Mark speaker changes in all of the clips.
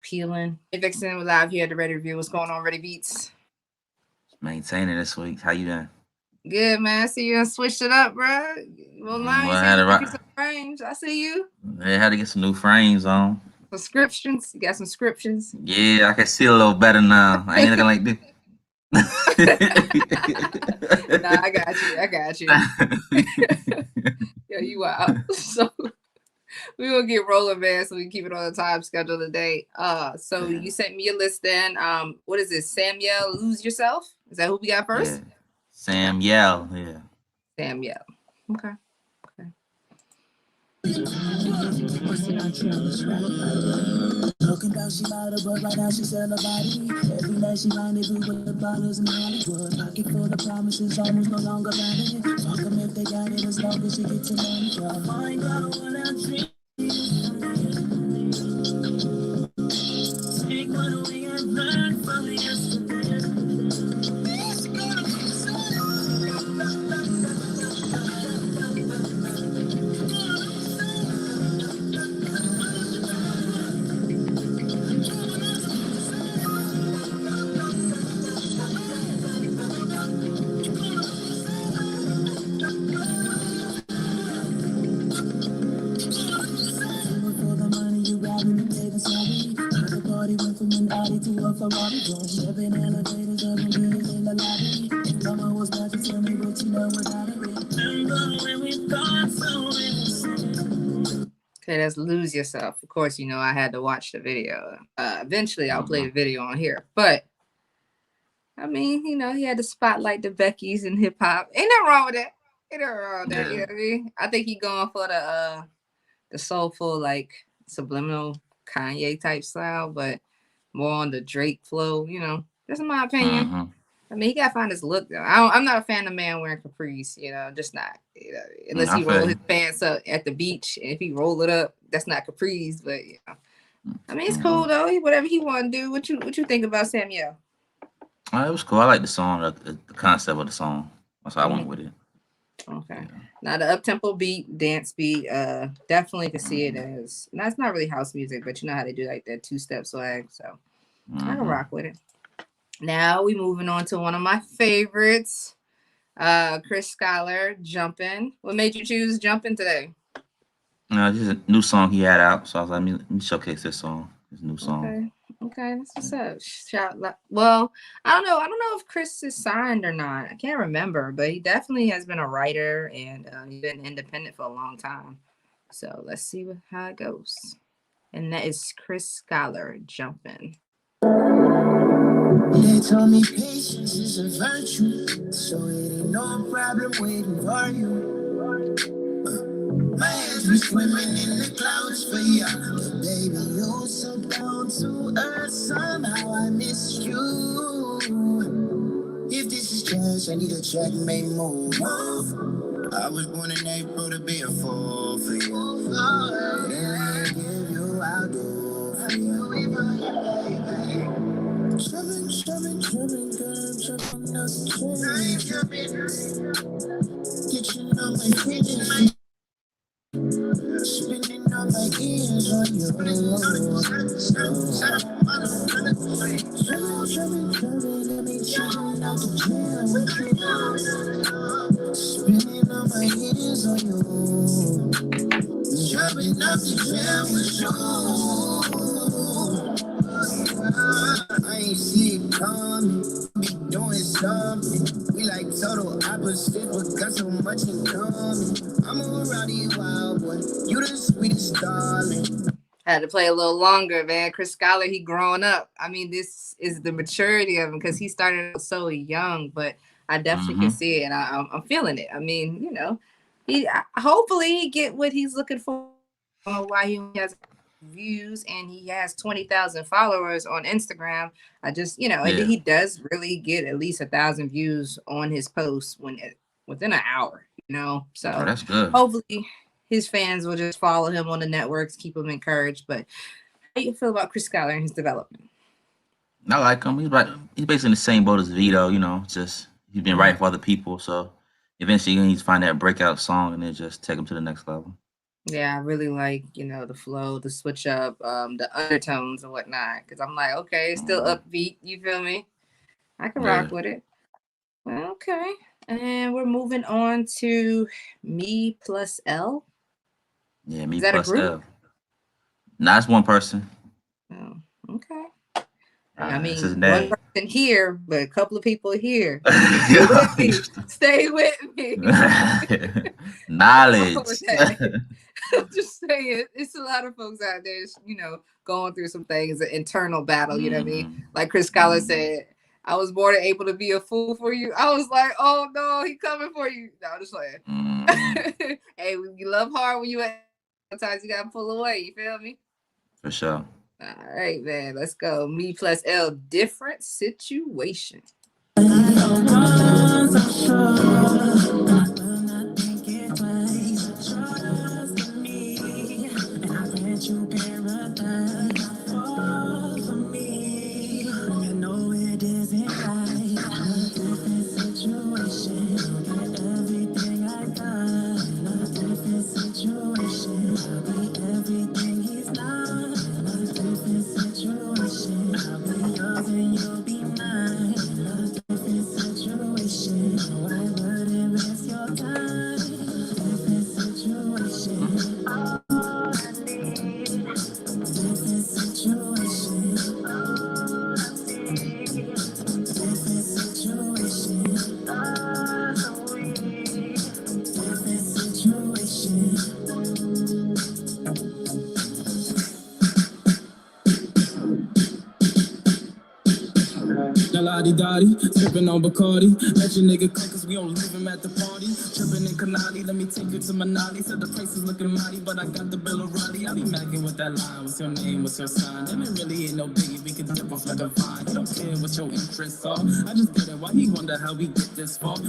Speaker 1: peeling. Hey, Vixen, we're live here at the Reddy Review. What's going on, Reddy Beats?
Speaker 2: Maintaining this week. How you doing?
Speaker 1: Good, man. I see you done switched it up, bro. Well, now
Speaker 2: Well,
Speaker 1: you
Speaker 2: I
Speaker 1: said
Speaker 2: had
Speaker 1: you
Speaker 2: to
Speaker 1: give you
Speaker 2: right.
Speaker 1: some frames. I see you.
Speaker 2: I had to get some new frames on.
Speaker 1: Subscriptions. You got subscriptions.
Speaker 2: Yeah, I can see a little better now. I ain't looking like this.
Speaker 1: Nah, I got you. I got you. Yeah, you out. So we gonna get rolling, man, so we can keep it on the time schedule today. So
Speaker 2: Yeah,
Speaker 1: you sent me a list then. What is this? Samuel Lose Yourself? Is that who we got
Speaker 2: yeah.
Speaker 1: first? Okay.
Speaker 2: Sam Yell. Yeah.
Speaker 1: Samuel. Okay. Okay.
Speaker 3: Talking about she bought a book, right now she sell a body. Every night she rendezvous with the bottles in Hollywood. Pocket full of promises, almost no longer valid. Fuck them if they got it, as long as she gets your money. Girl, I ain't got what I dream. Take what away I've learned from yesterday. For the money you got me paid and sorry. The party went from an Audi to a Ferrari. Going 7 elevators, 7 bills in the lobby. Mama was about to tell me what you know about it. Remember when we thought so innocent.
Speaker 1: Okay, that's Lose Yourself. Of course, you know I had to watch the video. Eventually I'll play the video on here. But I mean, you know, he had to spotlight the Beckys in hip hop. Ain't nothing wrong with that. Ain't nothing wrong with that. You
Speaker 2: Yeah.
Speaker 1: know what I mean? I think he going for the soulful, like subliminal Kanye type style, but more on the Drake flow, you know. That's my opinion.
Speaker 2: Mm-hmm.
Speaker 1: I mean, he gotta find his look though. I'm not a fan of man wearing capris, you know, just not. You know, unless
Speaker 2: I
Speaker 1: he
Speaker 2: feel
Speaker 1: roll his
Speaker 2: you.
Speaker 1: pants up at the beach, and if he roll it up, that's not capris. But you know, I mean, it's
Speaker 2: Mm-hmm.
Speaker 1: cool though. Whatever he want to do. What you think about Samuel?
Speaker 2: It was cool. I like the song, the concept of the song. That's why I went
Speaker 1: Mm-hmm.
Speaker 2: with it.
Speaker 1: Okay.
Speaker 2: Yeah.
Speaker 1: Now the up tempo beat, dance beat, definitely could see it
Speaker 2: Mm-hmm.
Speaker 1: as. That's not really house music, but you know how they do like that 2-step swag, so I can
Speaker 2: Mm-hmm.
Speaker 1: rock with it. Now we moving on to one of my favorites, Chris Scholar, Jumpin'. What made you choose Jumpin' today?
Speaker 2: No, this is a new song he had out, so I was like, let me showcase this song, this new song.
Speaker 1: Okay. Okay, that's what's up. Well, I don't know. I don't know if Chris is signed or not. I can't remember, but he definitely has been a writer and he's been independent for a long time. So let's see how it goes. And that is Chris Scholar, Jumpin'.
Speaker 3: They told me patience is a virtue, so it ain't no problem waiting for you. My hands be swimming in the clouds for you. But baby, you're so down to earth, somehow I miss you. If this is chance, I need a checkmate move. I was born in April to be a fool for you. Whatever I give you, I'll do for you. Jumping, girl, jumping up the train. Get you on my feet. Spinning on my ears on your let me chillin' out the jam with you. Spinning on my ears on you. Jumping out the jam with you. I ain't see it coming. Be doing something. We like total opposites, but got so much in common. I'm a rowdy wild boy. You the sweetest darling.
Speaker 1: Had to play a little longer, man. Chris Scholar, he growing up. I mean, this is the maturity of him because he started out so young, but I definitely can
Speaker 2: Mm-hmm.
Speaker 1: see it. And I'm feeling it. I mean, you know, hopefully he get what he's looking for. I don't know why he only has views and he has 20,000 followers on Instagram. I just, you know, and
Speaker 2: Yeah.
Speaker 1: he does really get at least 1,000 views on his posts within an hour, you know.
Speaker 2: Oh,
Speaker 1: So
Speaker 2: that's good.
Speaker 1: hopefully his fans will just follow him on the networks, keep him encouraged. But how do you feel about Chris Scholar and his development?
Speaker 2: I like him. He's basically in the same boat as Vito, just he's been
Speaker 1: Mm-hmm.
Speaker 2: writing for other people, so eventually he's find that breakout song and then just take him to the next level.
Speaker 1: Yeah, I really like, the flow, the switch up, the undertones and whatnot. Cause I'm like, okay, it's still
Speaker 2: Mhm.
Speaker 1: upbeat. You feel me? I can
Speaker 2: Yeah,
Speaker 1: rock with it. Well, okay. And we're moving on to Me Plus L.
Speaker 2: yeah.
Speaker 1: Is
Speaker 2: Me
Speaker 1: that a
Speaker 2: plus
Speaker 1: group?
Speaker 2: L. Nah, it's one person.
Speaker 1: Oh, okay. I
Speaker 2: It's his
Speaker 1: mean, one
Speaker 2: name.
Speaker 1: person here, but a couple of people here. Stay with me. Stay with me. Nothing wrong with
Speaker 2: Knowledge.
Speaker 1: that. I'm just saying, it's a lot of folks out there, going through some things, an internal battle. You know what I mean?
Speaker 2: Mhm.
Speaker 1: Like Chris Scala
Speaker 2: Mhm.
Speaker 1: said, I was born and able to be a fool for you. I was like, oh no, he coming for you. No, I'm just
Speaker 2: Mhm.
Speaker 1: playing. Hey, you love hard when you at sometimes you gotta pull away. You feel me?
Speaker 2: For sure.
Speaker 1: All right, man. Let's go. Me plus L, different situation.
Speaker 3: Lottie Dottie, sipping on Bacardi. Let your nigga come cause we don't leave him at the party. Tripping in Canali, let me take you to Manali. Said the place is looking mighty, but I got the bill of Roddy. I be macking with that line. What's your name? What's your sign? And it really ain't no biggie. We can dip off like a vine. Don't care what your interests are. I just get it. Why he wonder how we get this far?
Speaker 1: All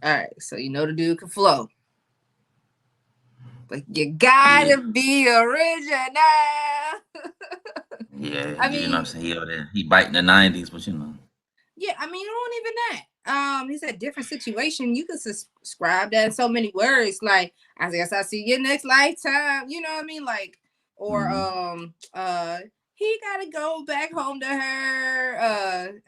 Speaker 1: right, so the dude can flow. But you
Speaker 2: Yeah.
Speaker 1: gotta be original.
Speaker 2: Yeah.
Speaker 1: I
Speaker 2: You know what I'm
Speaker 1: mean,
Speaker 2: saying? He over there. He biting the 90s, but you know.
Speaker 1: yeah, I mean, it wasn't even that. He said different situation. You could subscribe that in so many words. Like, I guess I'll see you next lifetime. You know what I mean? Like, or
Speaker 2: Mhm.
Speaker 1: he gotta go back home to her.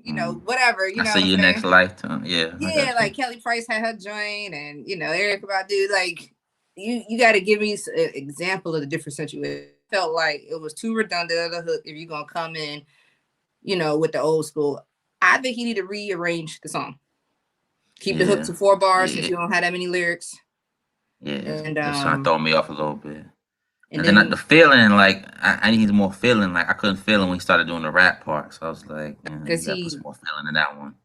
Speaker 2: Mhm.
Speaker 1: Whatever. You
Speaker 2: I
Speaker 1: know
Speaker 2: see
Speaker 1: what I'm
Speaker 2: you next
Speaker 1: saying?
Speaker 2: lifetime. Yeah, I
Speaker 1: Yeah,
Speaker 2: got you.
Speaker 1: like Kelly Price had her joint, and Eric Badu. Like, you got to give me an example of the different situation. Felt like it was too redundant of the hook if you're gonna come in, with the old school. I think he need to rearrange the song. Keep the hook
Speaker 2: Yeah.
Speaker 1: to 4 bars since
Speaker 2: Yeah.
Speaker 1: you don't have that many lyrics,
Speaker 2: Yeah.
Speaker 1: and
Speaker 2: It's trying to throw me off a little bit.
Speaker 1: and
Speaker 2: And then
Speaker 1: then
Speaker 2: the feeling, like I need more feeling. Like I couldn't feel it when he started doing the rap part. So I was like, man,
Speaker 1: because
Speaker 2: you gotta put some more feeling in that one.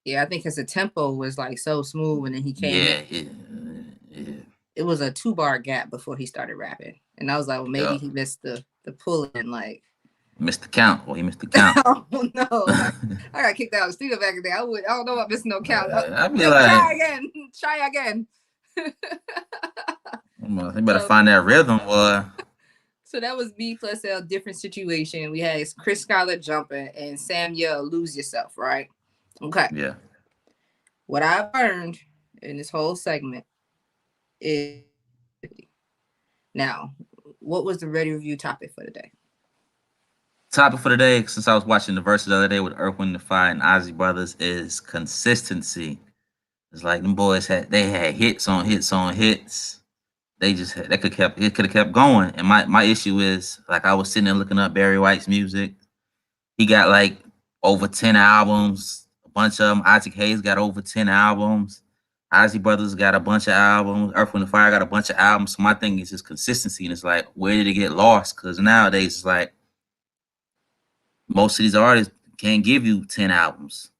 Speaker 1: I think because the tempo was like so smooth, and then he came in.
Speaker 2: Yeah, yeah, yeah,
Speaker 1: It was a 2 bar gap before he started rapping, and I was like, well, maybe
Speaker 2: yeah.
Speaker 1: he missed the pull in, like.
Speaker 2: Missed the count. Well, he missed the count.
Speaker 1: Oh no! I got kicked out of the studio back in the day. I don't know about missing no count.
Speaker 2: I'd be
Speaker 1: Look,
Speaker 2: like,
Speaker 1: try again. Try again.
Speaker 2: they better
Speaker 1: so,
Speaker 2: find that rhythm, boy.
Speaker 1: so that was B plus L. Different situation. We had Chris Skylar jumping and Samuel lose yourself. Right. Okay.
Speaker 2: Yeah.
Speaker 1: What I've learned in this whole segment is now. What was the Ready review topic for today?
Speaker 2: Topic for the day, since I was watching the verses the other day with Earth, Wind, and Fire and Ozzy Brothers, is consistency. It's like them boys had hits on hits on hits. It could have kept going. And my issue is, like, I was sitting there looking up Barry White's music. He got like over 10 albums. A bunch of them. Isaac Hayes got over 10 albums. Ozzy Brothers got a bunch of albums. Earth, Wind, and Fire got a bunch of albums. So my thing is just consistency. And it's like, where did it get lost? Because nowadays it's like most of these artists can't give you 10 albums.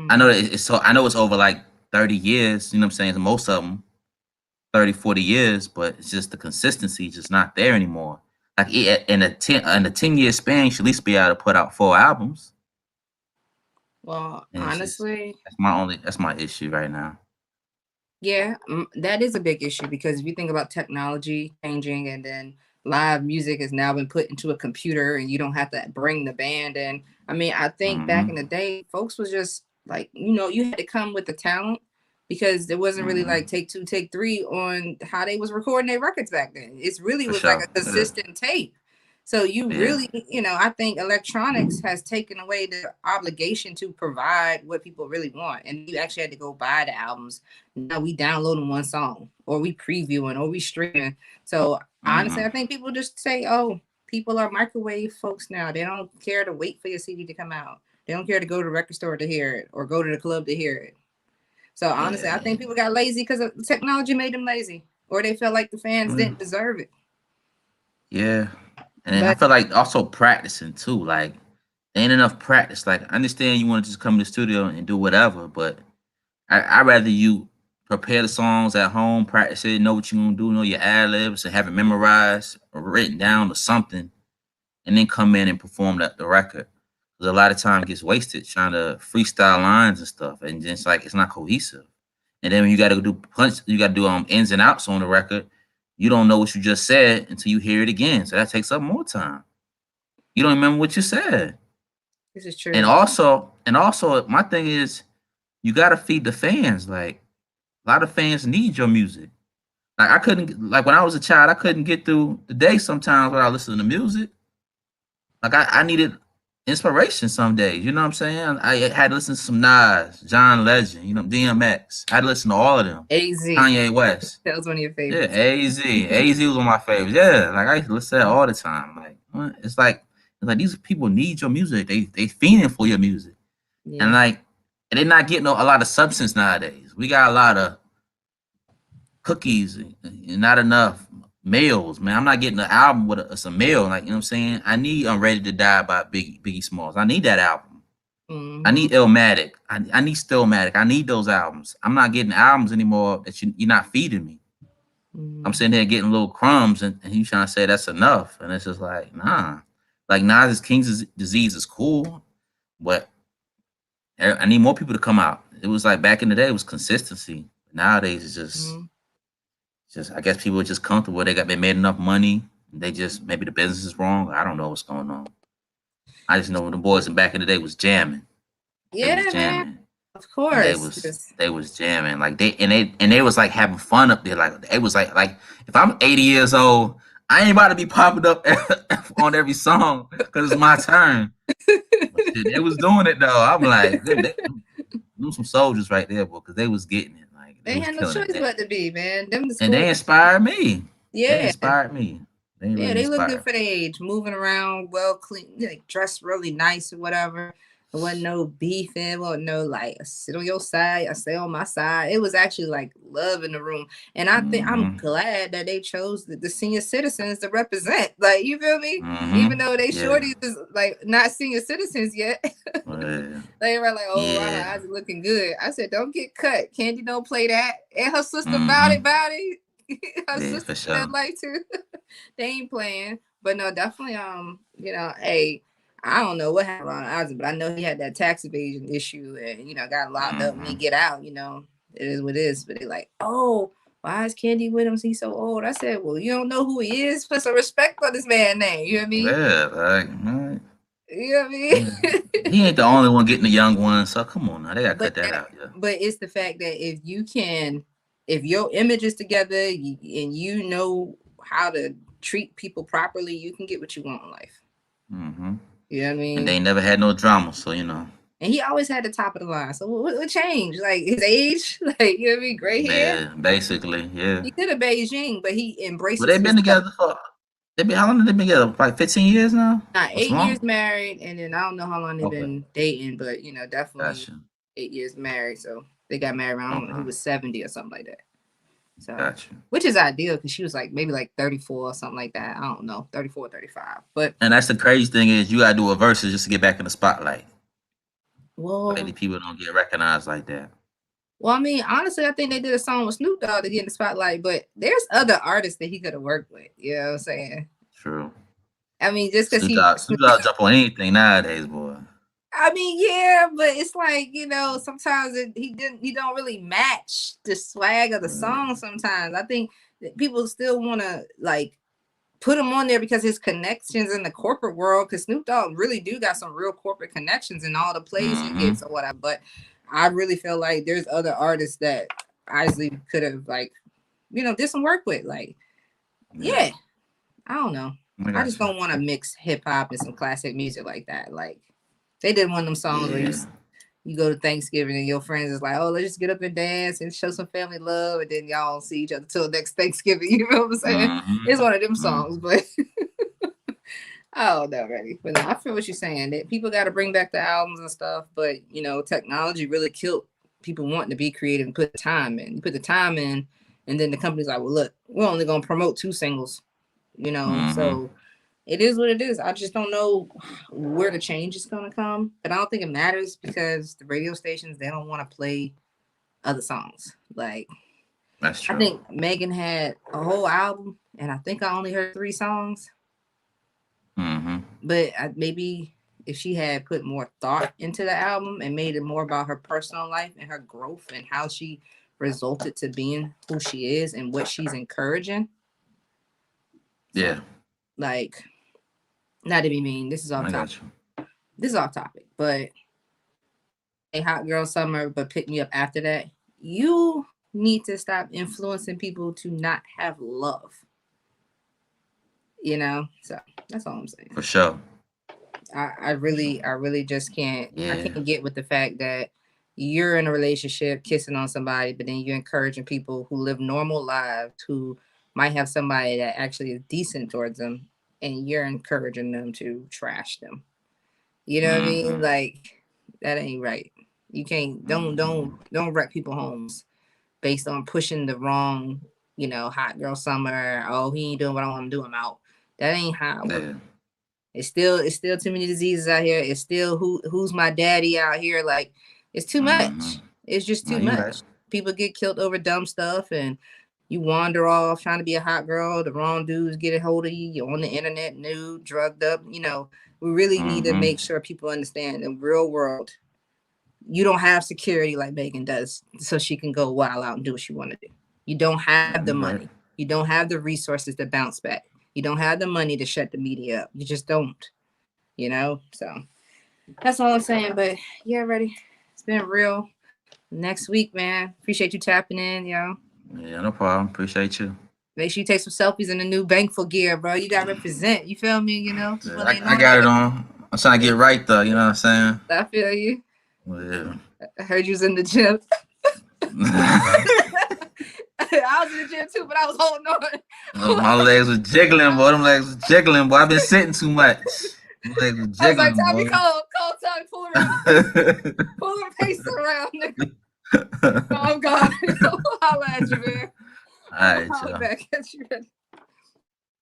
Speaker 2: I know I know it's over like 30 years, you know what I'm saying? Most of them 30, 40 years, but it's just the consistency just not there anymore. Like in a 10-year span, you should at least be able to put out 4 albums.
Speaker 1: Well,
Speaker 2: And it's just
Speaker 1: honestly,
Speaker 2: that's my issue right now.
Speaker 1: yeah, that is a big issue because if you think about technology changing and then live music has now been put into a computer and you don't have to bring the band in. I mean, I think back in the
Speaker 2: Hmm.
Speaker 1: day, folks was just like, you had to come with the talent, because there wasn't really
Speaker 2: Mm-hmm.
Speaker 1: like take 2, take 3 on how they was recording their records back then. It really
Speaker 2: For
Speaker 1: was like
Speaker 2: sure.
Speaker 1: a consistent tape. So you
Speaker 2: Yeah.
Speaker 1: really, I think electronics has taken away the obligation to provide what people really want. And you actually had to go buy the albums. Now we downloading one song, or we previewing, or we streaming. So honestly,
Speaker 2: Mm-hmm.
Speaker 1: I think people just say, oh, people are microwave folks now. They don't care to wait for your CD to come out. They don't care to go to the record store to hear it or go to the club to hear it. So honestly, I
Speaker 2: Yeah.
Speaker 1: think people got lazy because technology made them lazy, or they felt like the fans
Speaker 2: Yeah.
Speaker 1: didn't deserve it.
Speaker 2: Yeah. And then I
Speaker 1: But
Speaker 2: feel like also practicing too. Like there ain't enough practice. Like I understand you want to just come in the studio and do whatever, but I rather you prepare the songs at home, practice it, know what you're gonna do, know your ad libs, and have it memorized or written down or something, and then come in and perform the record. Because a lot of time gets wasted trying to freestyle lines and stuff, and just like it's not cohesive. And then when you got to do punch, you got to do ins and outs on the record. You don't know what you just said until you hear it again, so that takes up more time. You don't remember what you said.
Speaker 1: this is
Speaker 2: And
Speaker 1: true.
Speaker 2: also, my thing is you got to feed the fans. Like a lot of fans need your music. Like I couldn't, like when I was a child, I couldn't get through the day sometimes without listening to music. Like I needed inspiration some days. You know what I'm saying? I had to listen to some Nas, John Legend, DMX. I had to listen to all of them.
Speaker 1: AZ.
Speaker 2: Kanye West.
Speaker 1: That was one of your
Speaker 2: Yeah,
Speaker 1: favorites.
Speaker 2: AZ. AZ was one of my favorites. Yeah, like I used to listen to that all the time. Like what? It's like these people need your music. They fiending for your music. And
Speaker 1: Yeah.
Speaker 2: like and they're not getting a lot of substance nowadays. We got a lot of cookies and not enough males, man. I'm not getting an album with some male. Like, you know what I'm saying? I need I'm Ready to Die by Biggie Smalls. I need that album. I
Speaker 1: Mm-hmm.
Speaker 2: need Illmatic. I need Stillmatic. I need those albums. I'm not getting albums anymore that you're not feeding me. I'm
Speaker 1: Mm-hmm.
Speaker 2: sitting there getting little crumbs and you trying to say that's enough. And it's just like, nah. Like Nas' King's Disease is cool, but I need more people to come out. It was like back in the day, it was consistency. Nowadays, it's just I guess people are just comfortable. They made enough money. They just maybe the business is wrong. I don't know what's going on. I just know the boys in back in the day was jamming. They was
Speaker 1: Yeah, man.
Speaker 2: jamming.
Speaker 1: Of
Speaker 2: And they
Speaker 1: course.
Speaker 2: was they was jamming. Like they was like having fun up there. Like it was like if I'm 80 years old, I ain't about to be popping up on every song because it's my turn. But shit, they was doing it though. I'm like, them some soldiers right there, boy, because they was getting it. Like they
Speaker 1: They
Speaker 2: was
Speaker 1: had no
Speaker 2: killing
Speaker 1: choice
Speaker 2: it.
Speaker 1: but to be, man. Them the
Speaker 2: And
Speaker 1: school.
Speaker 2: they inspired me. They
Speaker 1: Yeah.
Speaker 2: inspired me. They
Speaker 1: Yeah,
Speaker 2: really
Speaker 1: they look good
Speaker 2: inspired
Speaker 1: for their age, moving around, well clean, like dressed really nice or whatever. There wasn't no beefing, wasn't no like sit on your side, I stay on my side. It was actually like love in the room. And I think
Speaker 2: me.
Speaker 1: I'm glad that they chose the senior citizens to represent. Like, you feel me? Even
Speaker 2: Mm-hmm.
Speaker 1: though they
Speaker 2: Yeah.
Speaker 1: shorties is like not senior citizens yet.
Speaker 2: Yeah.
Speaker 1: They were like, oh,
Speaker 2: Yeah.
Speaker 1: our eyes are looking good. I said, don't get cut. Candy don't play that. And her sister
Speaker 2: Mm-hmm.
Speaker 1: Bout it. Her
Speaker 2: Yeah,
Speaker 1: sister
Speaker 2: for
Speaker 1: in that
Speaker 2: sure.
Speaker 1: light too. They ain't playing. But no, definitely hey, I don't know what happened on Ozzy, but I know he had that tax evasion issue and got locked up and
Speaker 2: Mm-hmm.
Speaker 1: he get out, it is what it is. But they like, oh, why is Candy with him? He's so old. I said, well, you don't know who he is. Put some respect on this man name. You know what I mean?
Speaker 2: Yeah, like man,
Speaker 1: You know what I mean?
Speaker 2: yeah. He ain't the only one getting the young ones, so come on now. They gotta
Speaker 1: but
Speaker 2: cut that out, yeah.
Speaker 1: but it's the fact that if your image is together and you know how to treat people properly, you can get what you want in life.
Speaker 2: Mm-hmm.
Speaker 1: You know what I
Speaker 2: And they
Speaker 1: mean?
Speaker 2: ain't never had no drama, so
Speaker 1: And he always had the top of the line. So what changed? Like his age? Like, you know what I mean? Gray hair?
Speaker 2: yeah, basically, yeah.
Speaker 1: He could have Beijing, but he
Speaker 2: But
Speaker 1: embraces
Speaker 2: they've been
Speaker 1: his stuff.
Speaker 2: together for how long have they been together? Like 15 years now?
Speaker 1: Not
Speaker 2: What's
Speaker 1: 8 years
Speaker 2: wrong?
Speaker 1: married, and then I don't know how long they've
Speaker 2: Okay,
Speaker 1: been dating, but definitely
Speaker 2: gotcha.
Speaker 1: 8 years married. So they got married around, I don't know, he
Speaker 2: Okay,
Speaker 1: was 70 or something like that. So,
Speaker 2: gotcha.
Speaker 1: which is ideal because she was like maybe like 34 or something like that. I don't know, 34, 35. But
Speaker 2: And that's the crazy thing is you gotta do a versus just to get back in the spotlight. Like the
Speaker 1: well,
Speaker 2: people don't get recognized like that.
Speaker 1: I mean, honestly, I think they did a song with Snoop Dogg to get in the spotlight. But there's other artists that he could have worked with. You know what I'm saying?
Speaker 2: True.
Speaker 1: I mean, just because
Speaker 2: Snoop
Speaker 1: he,
Speaker 2: Dogg, Snoop Dogg jump on anything nowadays, boy.
Speaker 1: I mean, yeah, but it's like sometimes he don't really match the swag of the song. Sometimes I think that people still want to like put him on there because his connections in the corporate world. Because Snoop Dogg really do got some real corporate connections in all the plays he
Speaker 2: Mm-hmm.
Speaker 1: gets or whatever. But I really feel like there's other artists that Isley could have like, did some work with. Like, yeah, I don't know. I just don't want to mix hip hop and some classic music like that. Like, they did one of them songs where you go to Thanksgiving and your friends is like, oh, let's just get up and dance and show some family love, and then y'all don't see each other till next Thanksgiving. You know what I'm saying? It's one of them songs, but I don't know, Reddy. But no, I feel what you're saying. That people got to bring back the albums and stuff, but technology really killed people wanting to be creative and put time in. You put the time in, and then the company's like, well, look, we're only gonna promote 2 singles. So it is what it is. I just don't know where the change is gonna come, but I don't think it matters because the radio stations, they don't want to play other songs. Like,
Speaker 2: that's true.
Speaker 1: I think Megan had a whole album, and I think I only heard 3 songs. But maybe if she had put more thought into the album and made it more about her personal life and her growth and how she resulted to being who she is and what she's encouraging.
Speaker 2: Yeah.
Speaker 1: Like, not to be mean, this is off topic. This is off topic, but a Hot Girl Summer, but Pick Me Up after that. You need to stop influencing people to not have love. So that's all I'm saying.
Speaker 2: For sure.
Speaker 1: I really just can't. I can't get with the fact that you're in a relationship kissing on somebody, but then you're encouraging people who live normal lives who might have somebody that actually is decent towards them, and you're encouraging them to trash them. You know what I mean? Like, that ain't right. You can't. Don't wreck people's homes based on pushing the wrong. Hot girl summer. Oh, he ain't doing what I want him to do. I'm out. That ain't how it works. It's still too many diseases out here. It's still who's my daddy out here. Like, it's too much. It's just too much. Right. People get killed over dumb stuff, and you wander off trying to be a hot girl. The wrong dudes get a hold of you. You're on the internet, nude, drugged up. We really need to make sure people understand in the real world, you don't have security like Megan does, so she can go wild out and do what she want to do. You don't have the money. You don't have the resources to bounce back. You don't have the money to shut the media up. You just don't, So that's all I'm saying. But yeah, Reddy. It's been real. Next week, man. Appreciate you tapping in, yo.
Speaker 2: Yeah, no problem. Appreciate you.
Speaker 1: Make sure you take some selfies in the new Bankful gear, bro. You got to represent. You feel me?
Speaker 2: Yeah, I got it on. I'm trying to get right, though. You know what I'm saying?
Speaker 1: I feel you.
Speaker 2: Well, yeah.
Speaker 1: I heard you was in the gym. I was in the gym too, but I was holding on.
Speaker 2: My legs were jiggling, boy. Them legs were jiggling, boy. I've been sitting too much. My legs were jiggling,
Speaker 1: I was like, Tommy,
Speaker 2: boy.
Speaker 1: Cole, Tommy, pull around. Pull her face around, nigga. Oh, God. I'll holla at you, man.
Speaker 2: All right,
Speaker 1: y'all. Back at you, Reddy.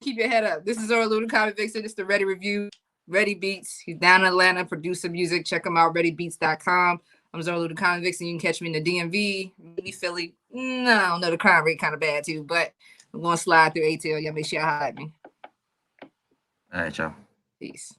Speaker 1: Keep your head up. This is Zora Luda Comic Vixen. It's the Reddy Review. Reddy Beats. He's down in Atlanta, producer music. Check him out, reddybeats.com. I'm Zora Luda Comic Vixen. You can catch me in the DMV, maybe Philly. No, I don't know. The crime rate kind of bad, too, but I'm going to slide through ATL. Y'all make sure y'all hide me.
Speaker 2: All right, y'all.
Speaker 1: Peace.